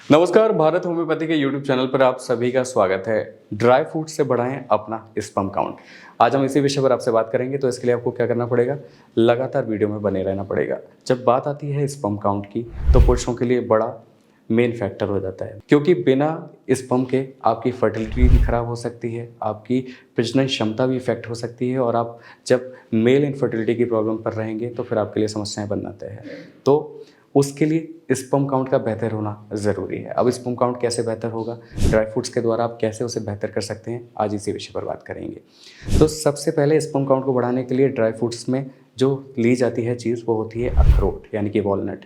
नमस्कार, भारत होम्योपैथी के YouTube channel पर आप सभी का स्वागत है। ड्राई फ्रूट से बढ़ाएं अपना स्पर्म काउंट। आज हम इसी विषय पर आपसे बात करेंगे, तो इसके लिए आपको क्या करना पड़ेगा, लगातार वीडियो में बने रहना पड़ेगा। जब बात आती है स्पर्म काउंट की, तो पुरुषों के लिए बड़ा मेन फैक्टर हो जाता है, क्योंकि बिना स्पर्म के आपकी फर्टिलिटी भी खराब हो सकती है, आपकी प्रजनन क्षमता भी इफेक्ट हो सकती है, और आप जब मेल इनफर्टिलिटी की प्रॉब्लम पर रहेंगे तो फिर आपके लिए समस्याएं बन जाते हैं। तो उसके लिए स्पर्म काउंट का बेहतर होना ज़रूरी है। अब स्पर्म काउंट कैसे बेहतर होगा, ड्राई फ्रूट्स के द्वारा आप कैसे उसे बेहतर कर सकते हैं, आज इसी विषय पर बात करेंगे। तो सबसे पहले स्पर्म काउंट को बढ़ाने के लिए ड्राई फ्रूट्स में जो ली जाती है चीज़, वो होती है अखरोट, यानी कि वॉलनट।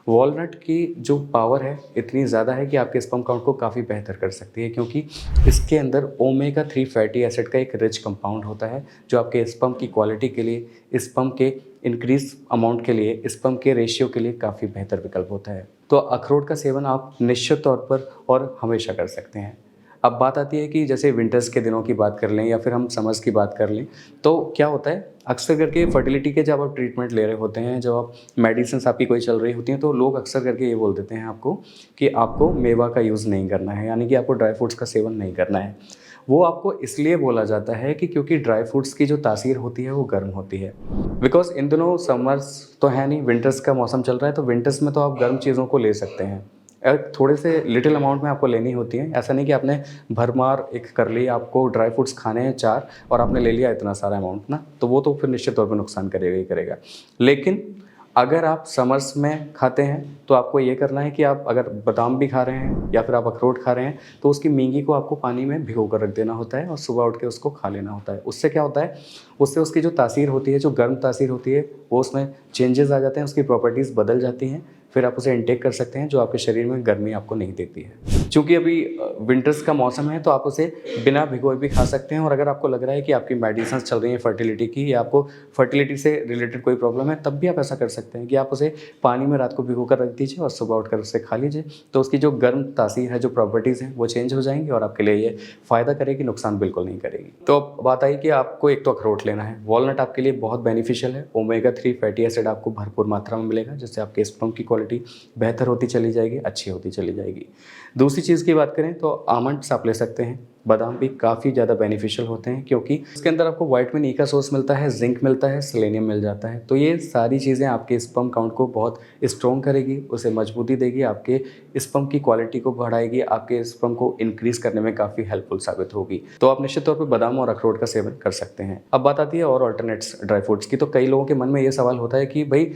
वॉलनट की जो पावर है इतनी ज़्यादा है कि आपके स्पर्म काउंट को काफ़ी बेहतर कर सकती है, क्योंकि इसके अंदर ओमेगा 3 फैटी एसिड का एक रिच कंपाउंड होता है, जो आपके स्पर्म की क्वालिटी के लिए, स्पर्म के इंक्रीज अमाउंट के लिए, स्पर्म के रेशियो के लिए काफ़ी बेहतर विकल्प होता है। तो अखरोट का सेवन आप निश्चित तौर पर और हमेशा कर सकते हैं। अब बात आती है कि जैसे विंटर्स के दिनों की बात कर लें या फिर हम समर्स की बात कर लें, तो क्या होता है, अक्सर करके फर्टिलिटी के जब आप ट्रीटमेंट ले रहे होते हैं, जब आप मेडिसिन्स आपकी कोई चल रही होती हैं, तो लोग अक्सर करके ये बोल देते हैं आपको कि आपको मेवा का यूज़ नहीं करना है, यानी कि आपको ड्राई फ्रूट्स का सेवन नहीं करना है। वो आपको इसलिए बोला जाता है कि क्योंकि ड्राई फ्रूट्स की जो तासीर होती है वो गर्म होती है। बिकॉज़ इन दिनों समर्स तो है नहीं, विंटर्स का मौसम चल रहा है, तो विंटर्स में तो आप गर्म चीज़ों को ले सकते हैं। थोड़े से लिटिल अमाउंट में आपको लेनी होती है। ऐसा नहीं कि आपने भरमार एक कर ली, आपको ड्राई फ्रूट्स खाने हैं 4 और आपने ले लिया इतना सारा अमाउंट ना, तो वो तो फिर निश्चित तौर पे नुकसान करेगा ही करेगा। लेकिन अगर आप समर्स में खाते हैं, तो आपको ये करना है कि आप अगर बादाम भी खा रहे हैं या फिर आप अखरोट खा रहे हैं, तो उसकी मींगी को आपको पानी में भिगो कर रख देना होता है और सुबह उठ के उसको खा लेना होता है। उससे क्या होता है, उससे उसकी जो तासीर होती है, जो गर्म तासीर होती है, वो उसमें चेंजेस आ जाते हैं, उसकी प्रॉपर्टीज़ बदल जाती हैं। फिर आप उसे इनटेक कर सकते हैं, जो आपके शरीर में गर्मी आपको नहीं देती है। चूँकि अभी विंटर्स का मौसम है, तो आप उसे बिना भिगोए भी खा सकते हैं, और अगर आपको लग रहा है कि आपकी मेडिसिन्स चल रही हैं फर्टिलिटी की, या आपको फर्टिलिटी से रिलेटेड कोई प्रॉब्लम है, तब भी आप ऐसा कर सकते हैं कि आप उसे पानी में रात को भिगो कर रख दीजिए और सुबह उठकर उसे खा लीजिए। तो उसकी जो गर्म तासीर है, जो प्रॉपर्टीज़ हैं, वो चेंज हो जाएँगी और आपके लिए ये फ़ायदा करेगी, नुकसान बिल्कुल नहीं करेगी। तो अब बात आई कि आपको एक तो अखरोट लेना है। वॉलनट आपके लिए बहुत बेनिफिशियल है। ओमेगा 3 फैटी एसिड आपको भरपूर मात्रा में मिलेगा, जिससे आपके स्पर्म की क्वालिटी बेहतर होती चली जाएगी, अच्छी होती चली जाएगी। दूसरी चीज़ की बात करें तो आमंड्स आप ले सकते हैं। बादाम भी काफ़ी ज़्यादा बेनिफिशियल होते हैं, क्योंकि इसके अंदर आपको विटामिन ई का सोर्स मिलता है, जिंक मिलता है, सेलेनियम मिल जाता है। तो ये सारी चीज़ें आपके स्पर्म काउंट को बहुत स्ट्रॉन्ग करेगी, उसे मजबूती देगी, आपके स्पर्म की क्वालिटी को बढ़ाएगी, आपके स्पर्म को इंक्रीज़ करने में काफ़ी हेल्पफुल साबित होगी। तो आप निश्चित तौर पर बादाम और अखरोट का सेवन कर सकते हैं। अब बात आती है और अल्टरनेट्स ड्राई फ्रूट्स की, तो कई लोगों के मन में ये सवाल होता है कि भाई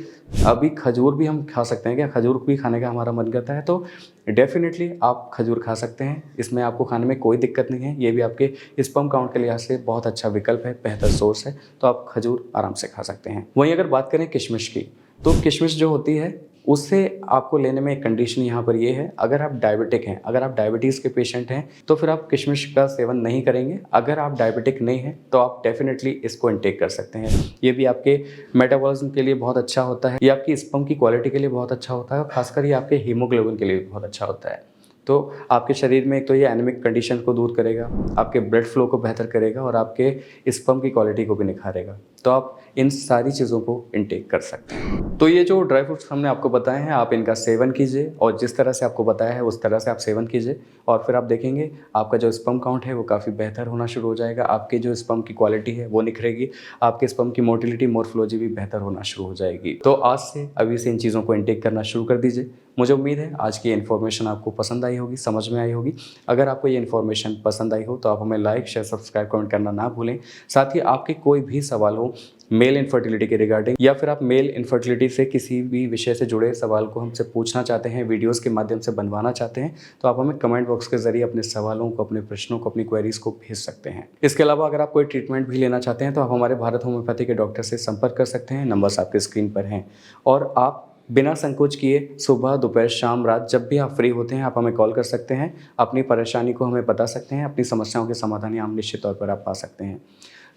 अभी खजूर भी हम खा सकते हैं क्या, खजूर भी खाने का हमारा मन करता है। तो डेफिनेटली आप खजूर खा सकते हैं, इसमें आपको खाने में कोई दिक्कत नहीं है। ये भी आपके स्पर्म काउंट के लिहाज से बहुत अच्छा विकल्प है, बेहतर सोर्स है, तो आप खजूर आराम से खा सकते हैं। वहीं अगर बात करें किशमिश की, तो किशमिश जो होती है, उससे आपको लेने में एक कंडीशन यहाँ पर ये है, अगर आप डायबिटिक हैं, अगर आप डायबिटीज़ के पेशेंट हैं, तो फिर आप किशमिश का सेवन नहीं करेंगे। अगर आप डायबिटिक नहीं हैं, तो आप डेफिनेटली इसको इनटेक कर सकते हैं। ये भी आपके मेटाबॉलिज्म के लिए बहुत अच्छा होता है, ये आपकी स्पर्म की क्वालिटी के लिए बहुत अच्छा होता है, और खासकर ये आपके हीमोग्लोबिन के लिए भी बहुत अच्छा होता है। तो आपके शरीर में एक तो ये एनीमिक कंडीशन को दूर करेगा, आपके ब्लड फ्लो को बेहतर करेगा, और आपके स्पर्म की क्वालिटी को भी निखारेगा। तो आप इन सारी चीज़ों को इनटेक कर सकते हैं। तो ये जो ड्राई फ्रूट्स हमने आपको बताए हैं, आप इनका सेवन कीजिए, और जिस तरह से आपको बताया है उस तरह से आप सेवन कीजिए, और फिर आप देखेंगे आपका जो स्पर्म काउंट है वो काफ़ी बेहतर होना शुरू हो जाएगा, आपके जो स्पर्म की क्वालिटी है वो निखरेगी, आपके स्पर्म की मोटिलिटी, मोर्फोलॉजी भी बेहतर होना शुरू हो जाएगी। तो आज से अभी से इन चीज़ों को इनटेक करना शुरू कर दीजिए। मुझे उम्मीद है आज की इन्फॉर्मेशन आपको पसंद आई होगी, समझ में आई होगी। अगर आपको ये इन्फॉर्मेशन पसंद आई हो, तो आप हमें लाइक, शेयर, सब्सक्राइब, कमेंट करना ना भूलें। साथ ही आपके कोई भी सवाल हो मेल इनफर्टिलिटी के रिगार्डिंग, या फिर आप मेल इनफर्टिलिटी से किसी भी विषय से जुड़े सवाल को हमसे पूछना चाहते हैं, वीडियोज़ के माध्यम से बनवाना चाहते हैं, तो आप हमें कमेंट बॉक्स के जरिए अपने सवालों को, अपने प्रश्नों को, अपनी क्वेरीज़ को भेज सकते हैं। इसके अलावा अगर आप कोई ट्रीटमेंट भी लेना चाहते हैं, तो आप हमारे भारत होम्योपैथी के डॉक्टर से संपर्क कर सकते हैं। नंबर्स आपके स्क्रीन पर हैं, और आप बिना संकोच किए सुबह, दोपहर, शाम, रात, जब भी आप फ्री होते हैं, आप हमें कॉल कर सकते हैं। अपनी परेशानी को हमें बता सकते हैं, अपनी समस्याओं के समाधान हम निश्चित तौर पर आप पा सकते हैं।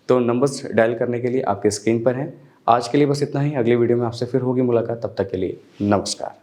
तो नंबर्स डायल करने के लिए आपके स्क्रीन पर हैं। आज के लिए बस इतना ही। अगली वीडियो में आपसे फिर होगी मुलाकात, तब तक के लिए नमस्कार।